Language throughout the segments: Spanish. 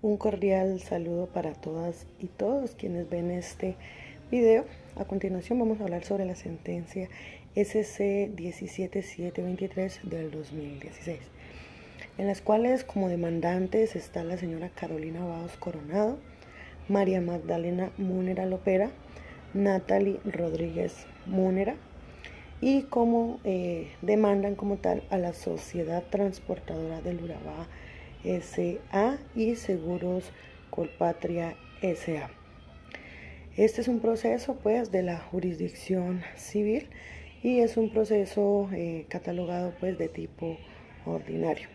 Un cordial saludo para todas y todos quienes ven este video. A continuación vamos a hablar sobre la sentencia SC 17723 del 2016, en las cuales como demandantes está la señora Carolina Baos Coronado, María Magdalena Múnera Lopera, Natalie Rodríguez Múnera, y como demandan como tal a la Sociedad Transportadora del Urabá S.A. y Seguros Colpatria S.A. Este es un proceso pues de la jurisdicción civil y es un proceso catalogado pues de tipo ordinario.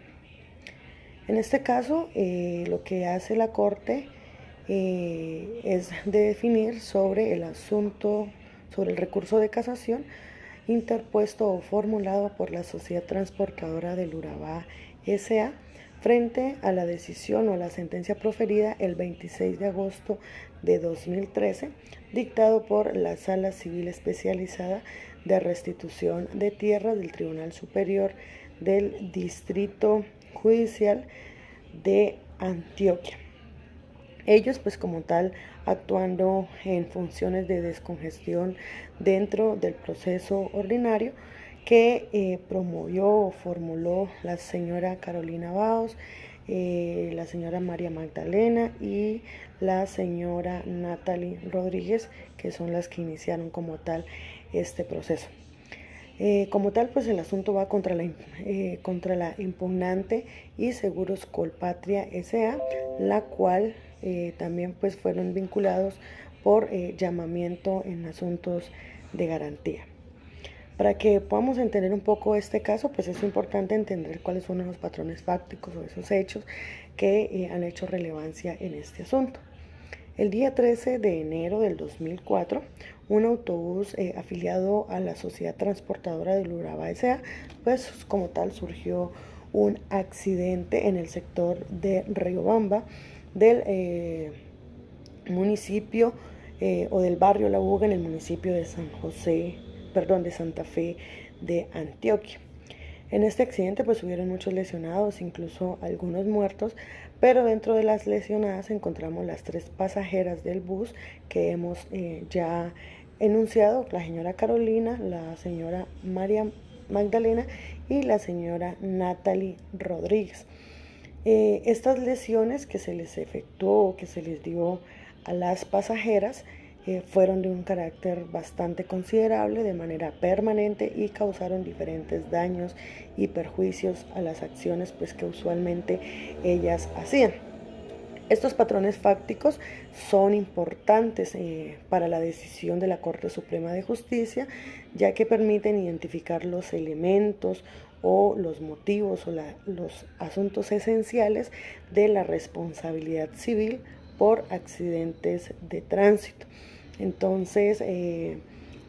En este caso lo que hace la Corte es definir sobre el asunto, sobre el recurso de casación interpuesto o formulado por la Sociedad Transportadora del Urabá S.A. frente a la decisión o la sentencia proferida el 26 de agosto de 2013, dictado por la Sala Civil Especializada de Restitución de Tierras del Tribunal Superior del Distrito Judicial de Antioquia. Ellos pues como tal actuando en funciones de descongestión dentro del proceso ordinario que promovió o formuló la señora Carolina Baos, la señora María Magdalena y la señora Natalie Rodríguez, que son las que iniciaron como tal este proceso. Como tal, pues el asunto va contra la impugnante y Seguros Colpatria S.A., la cual también pues fueron vinculados por llamamiento en asuntos de garantía. Para que podamos entender un poco este caso, pues es importante entender cuáles son los patrones fácticos o esos hechos que han hecho relevancia en este asunto. El día 13 de enero del 2004, un autobús afiliado a la Sociedad Transportadora del Urabá S.A., pues como tal surgió un accidente en el sector de Riobamba del municipio o del barrio La Buga en el municipio de de Santa Fe de Antioquia. En este accidente pues hubieron muchos lesionados, incluso algunos muertos, pero dentro de las lesionadas encontramos las 3 pasajeras del bus que hemos ya enunciado, la señora Carolina, la señora María Magdalena y la señora Natalie Rodríguez. Estas lesiones que se les efectuó, que se les dio a las pasajeras, fueron de un carácter bastante considerable de manera permanente y causaron diferentes daños y perjuicios a las acciones pues, que usualmente ellas hacían. Estos patrones fácticos son importantes para la decisión de la Corte Suprema de Justicia, ya que permiten identificar los elementos o los motivos o los asuntos esenciales de la responsabilidad civil por accidentes de tránsito. Entonces,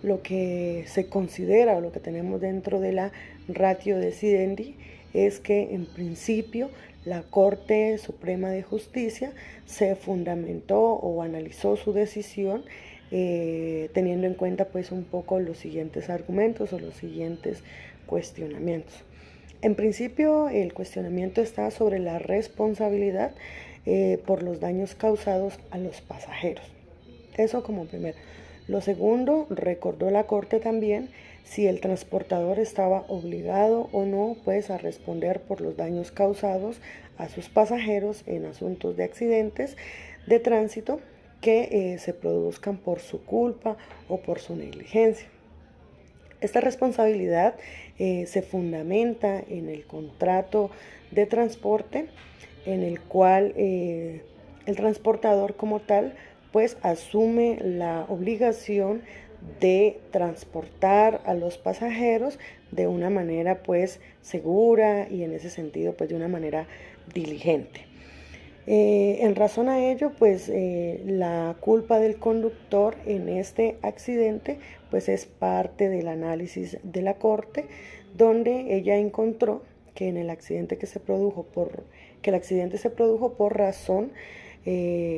lo que se considera o lo que tenemos dentro de la ratio decidendi es que en principio la Corte Suprema de Justicia se fundamentó o analizó su decisión teniendo en cuenta pues un poco los siguientes argumentos o los siguientes cuestionamientos. En principio el cuestionamiento está sobre la responsabilidad por los daños causados a los pasajeros. Eso como primero. Lo segundo, recordó la Corte también si el transportador estaba obligado o no pues a responder por los daños causados a sus pasajeros en asuntos de accidentes de tránsito que se produzcan por su culpa o por su negligencia. Esta responsabilidad se fundamenta en el contrato de transporte en el cual el transportador como tal pues asume la obligación de transportar a los pasajeros de una manera pues segura y en ese sentido pues de una manera diligente. En razón a ello, pues la culpa del conductor en este accidente pues es parte del análisis de la Corte, donde ella encontró que en el accidente que el accidente se produjo por razón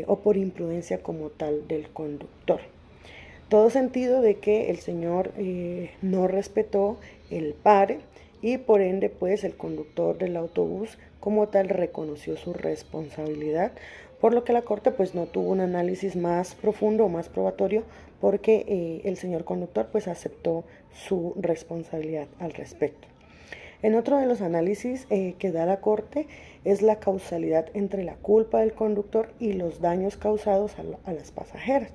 o por imprudencia como tal del conductor. Todo sentido de que el señor no respetó el pare y por ende pues el conductor del autobús como tal reconoció su responsabilidad, por lo que la Corte pues no tuvo un análisis más profundo o más probatorio, porque el señor conductor pues aceptó su responsabilidad al respecto. En otro de los análisis que da la Corte es la causalidad entre la culpa del conductor y los daños causados a las pasajeras.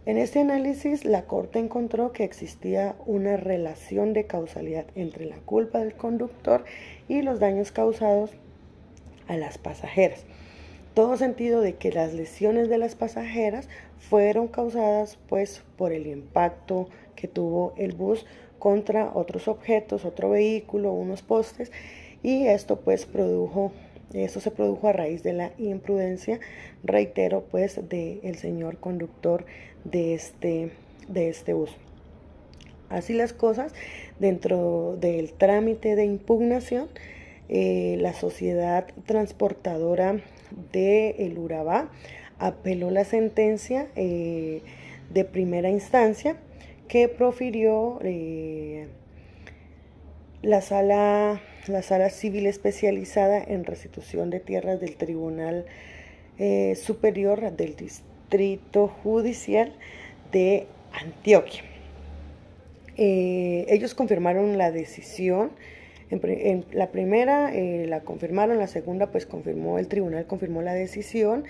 En este análisis, la Corte encontró que existía una relación de causalidad entre la culpa del conductor y los daños causados a las pasajeras. Todo sentido de que las lesiones de las pasajeras fueron causadas pues por el impacto que tuvo el bus contra otros objetos, otro vehículo, unos postes, y esto se produjo a raíz de la imprudencia, reitero, pues del señor conductor de este bus. Así las cosas, dentro del trámite de impugnación, la sociedad transportadora del Urabá apeló la sentencia de primera instancia que profirió la sala civil especializada en restitución de tierras del Tribunal Superior del Distrito Judicial de Antioquia. Ellos confirmaron la decisión. En la primera la confirmaron, la segunda pues el tribunal confirmó la decisión,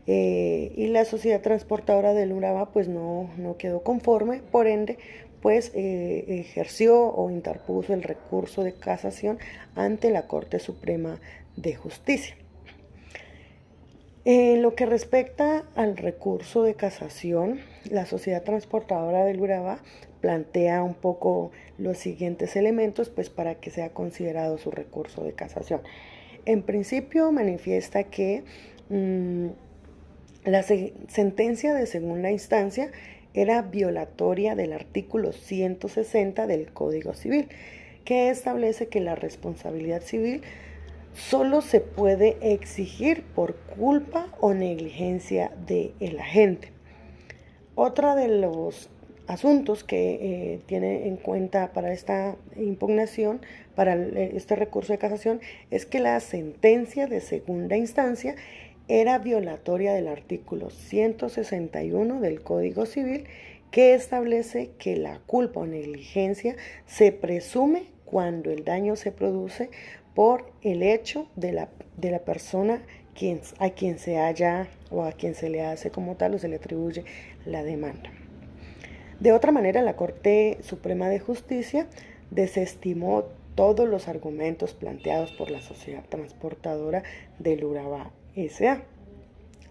y la sociedad transportadora del Urabá pues no quedó conforme, por ende pues ejerció o interpuso el recurso de casación ante la Corte Suprema de Justicia. En lo que respecta al recurso de casación, la sociedad transportadora del Urabá plantea un poco los siguientes elementos pues para que sea considerado su recurso de casación. En principio manifiesta que la sentencia de segunda instancia era violatoria del artículo 160 del Código Civil, que establece que la responsabilidad civil solo se puede exigir por culpa o negligencia del agente. Otra de los asuntos que tiene en cuenta para esta impugnación, para este recurso de casación, es que la sentencia de segunda instancia era violatoria del artículo 161 del Código Civil, que establece que la culpa o negligencia se presume cuando el daño se produce por el hecho de la persona a quien se haya o a quien se le hace como tal o se le atribuye la demanda. De otra manera, la Corte Suprema de Justicia desestimó todos los argumentos planteados por la sociedad transportadora del Urabá S.A.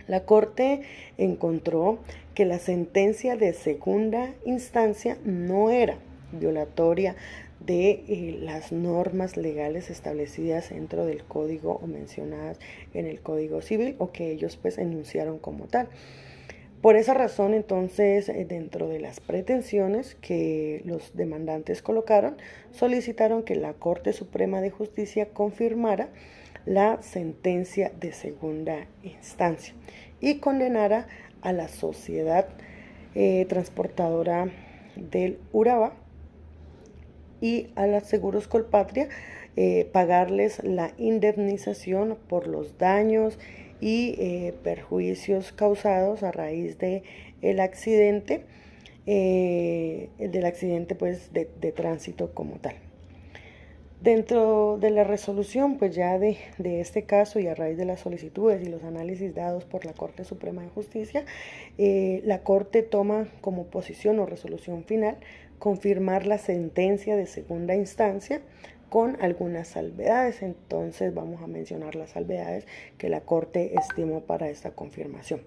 La Corte encontró que la sentencia de segunda instancia no era violatoria de las normas legales establecidas dentro del código o mencionadas en el Código Civil, o que ellos pues enunciaron como tal. Por esa razón, entonces, dentro de las pretensiones que los demandantes colocaron, solicitaron que la Corte Suprema de Justicia confirmara la sentencia de segunda instancia y condenara a la sociedad transportadora del Urabá y a las Seguros Colpatria pagarles la indemnización por los daños y perjuicios causados a raíz del accidente, pues de tránsito como tal. Dentro de la resolución pues ya de este caso, y a raíz de las solicitudes y los análisis dados por la Corte Suprema de Justicia, la Corte toma como posición o resolución final confirmar la sentencia de segunda instancia con algunas salvedades. Entonces vamos a mencionar las salvedades que la Corte estimó para esta confirmación.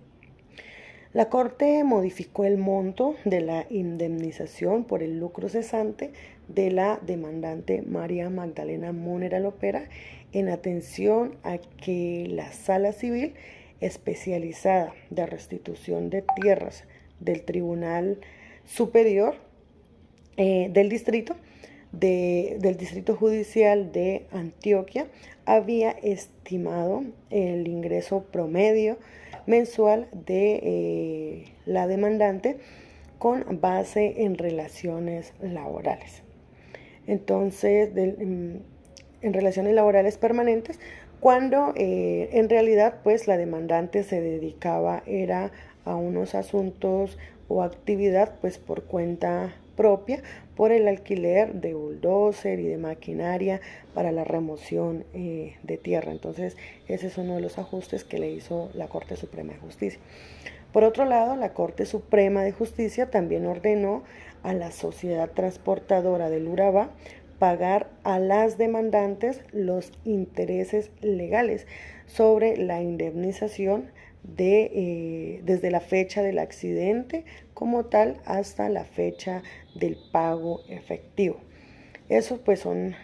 La Corte modificó el monto de la indemnización por el lucro cesante de la demandante María Magdalena Múnera Lopera, en atención a que la Sala Civil Especializada de Restitución de Tierras del Tribunal Superior del Distrito Judicial de Antioquia había estimado el ingreso promedio mensual de la demandante con base en relaciones laborales. Entonces, en relaciones laborales permanentes, cuando en realidad pues la demandante se dedicaba era a unos asuntos o actividad pues por cuenta propia, por el alquiler de bulldozer y de maquinaria para la remoción de tierra. Entonces ese es uno de los ajustes que le hizo la Corte Suprema de Justicia. Por otro lado, la Corte Suprema de Justicia también ordenó a la sociedad transportadora del Urabá pagar a las demandantes los intereses legales sobre la indemnización desde la fecha del accidente como tal hasta la fecha del pago efectivo. Eso pues son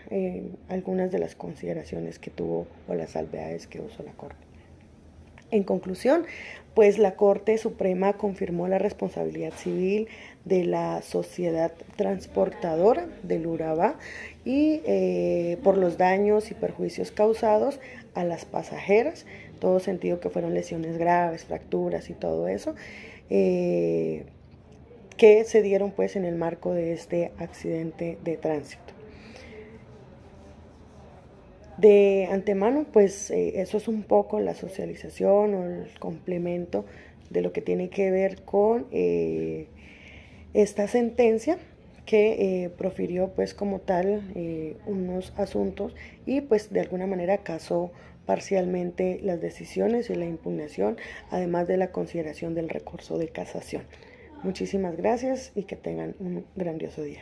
algunas de las consideraciones que tuvo o las salvedades que usó la Corte. En conclusión, pues la Corte Suprema confirmó la responsabilidad civil de la sociedad transportadora del Urabá y por los daños y perjuicios causados a las pasajeras, todo sentido que fueron lesiones graves, fracturas y todo eso, que se dieron pues en el marco de este accidente de tránsito. De antemano, pues eso es un poco la socialización o el complemento de lo que tiene que ver con esta sentencia que profirió pues como tal unos asuntos y pues de alguna manera casó parcialmente las decisiones y la impugnación, además de la consideración del recurso de casación. Muchísimas gracias y que tengan un grandioso día.